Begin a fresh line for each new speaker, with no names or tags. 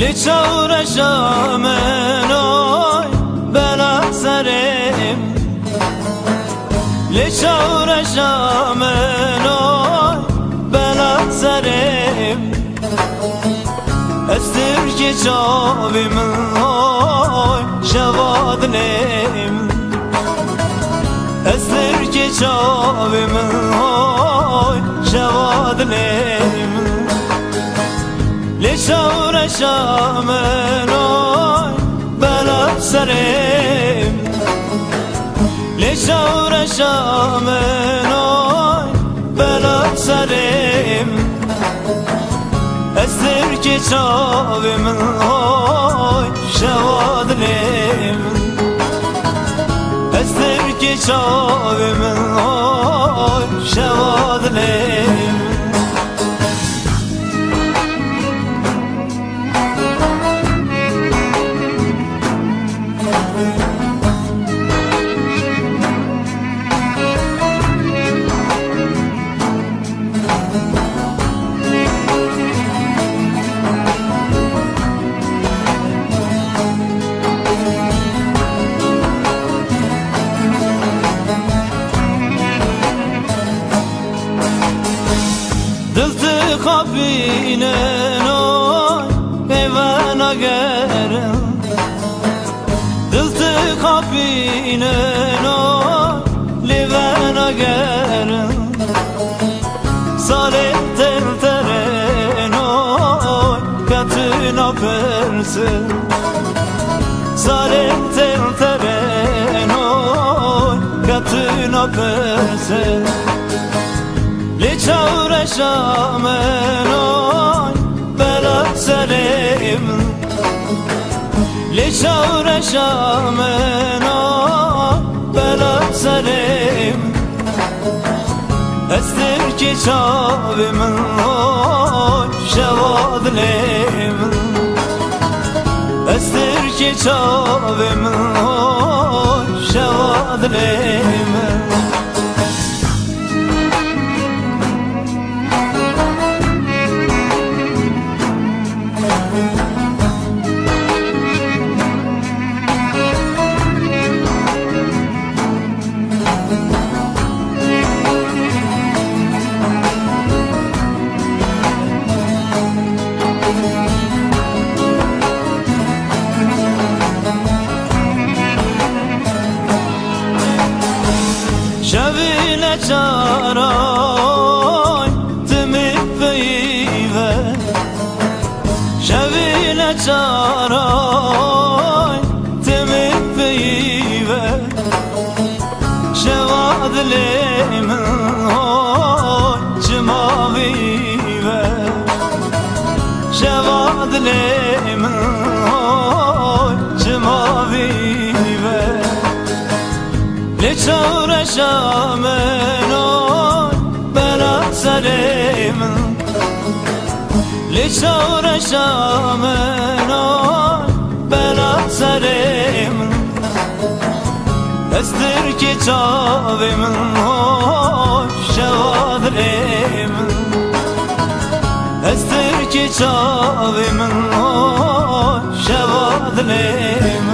لچور شامنوی بلا سرم لچور شامنوی بلا سرم استر کی چاوی من های شوادنم استر کی چاوی من های شوادنم لشور شامنوی بلا سرم لشور شامنوی بلا سرم استر کی چاوی من های شوادنم استر کی چاوی من های شوادنم خابینه نوی پیونا گرم دلت خابینه نوی لیوانا گرم سالی تل تره نوی کتنا پرسه سالی تل تره نوی کتنا پرسه لچور شامنوی بلا سرم لچور شامنوی بلا سرم استر کی چاوی من های شوادنم استر کی چاوی من های شوادنم شویل چارای تمی پیوه شویل چارای تمی پیوه شواد لیم های جماویوه شواد لیم لچور شامنون بلا سليم لچور شامنون بلا سليم استر کی چاوی من هوش شوادریم استر کی چاوی من هوش شوادریم